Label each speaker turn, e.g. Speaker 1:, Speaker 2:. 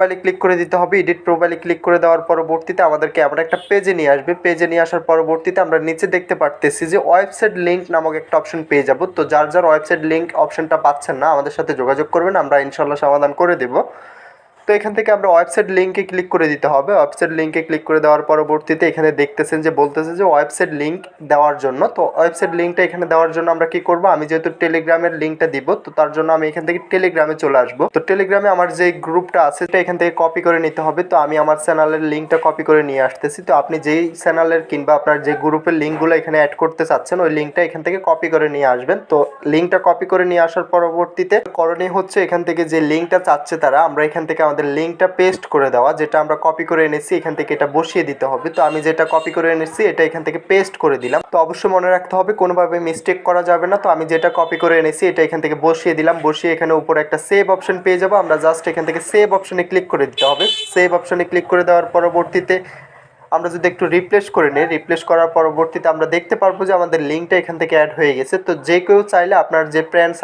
Speaker 1: প্রোফাইলে ক্লিক করে দিতে হবে। এডিট প্রোফাইলে ক্লিক করে দেওয়ার পরবর্তীতে আমাদেরকে আবার একটা পেজে নিয়ে আসবে। পেজে নিয়ে আসার পরবর্তীতে আমরা নিচে দেখতে পারতেছি যে ওয়েবসাইট লিঙ্ক নামক একটা অপশন পেয়ে যাব। তো যার ওয়েবসাইট লিঙ্ক অপশনটা পাচ্ছেন না, আমাদের সাথে যোগাযোগ করবেন, আমরা ইনশাল্লাহ সমাধান করে দেব। তো এখান থেকে আমরা ওয়েবসাইট লিঙ্কে ক্লিক করে দিতে হবে। ওয়েবসাইট লিঙ্কে ক্লিক করে দেওয়ার পরবর্তীতে এখানে দেখতেছেন যে বলতেছে যে ওয়েবসাইট লিঙ্ক দেওয়ার জন্য। তো ওয়েবসাইট লিঙ্কটা এখানে দেওয়ার জন্য আমরা কি করব, আমি যেহেতু টেলিগ্রামের লিঙ্কটা দিব, তো তার জন্য আমি এখান থেকে টেলিগ্রামে চলে আসব। তো টেলিগ্রামে আমার যে গ্রুপটা আছে সেটা এখান থেকে কপি করে নিতে হবে। তো আমি আমার চ্যানেলের লিঙ্কটা কপি করে নিয়ে আসতেছি। তো আপনি যেই চ্যানেলের কিংবা আপনার যে গ্রুপের লিঙ্কগুলো এখানে অ্যাড করতে চাচ্ছেন ওই লিঙ্কটা এখান থেকে কপি করে নিয়ে আসবেন। তো লিঙ্কটা কপি করে নিয়ে আসার পরবর্তীতে করণীয় হচ্ছে এখান থেকে যে লিঙ্কটা চাচ্ছে তারা, আমরা এখান থেকে আমাদের লিঙ্কটা পেস্ট করে দেওয়া, যেটা আমরা কপি করে এনেছি এখান থেকে এটা বসিয়ে দিতে হবে। তো আমি যেটা কপি করে এনেছি এটা এখান থেকে পেস্ট করে দিলাম। তো অবশ্যই মনে রাখতে হবে কোনোভাবে মিস্টেক করা যাবে না। তো আমি যেটা কপি করে এনেছি এটা এখান থেকে বসিয়ে দিলাম। বসিয়ে এখানে উপরে একটা সেভ অপশন পেয়ে যাবো, আমরা জাস্ট এখান থেকে সেভ অপশনে ক্লিক করে দিতে হবে। সেভ অপশনে ক্লিক করে দেওয়ার পরবর্তীতে আমরা যদি একটু রিপ্লেস করে নিই, রিপ্লেস করার পরবর্তীতে আমরা দেখতে পারবো যে আমাদের লিঙ্কটা এখান থেকে অ্যাড হয়ে গেছে। তো যে কেউ চাইলে আপনার যে ফ্রেন্ড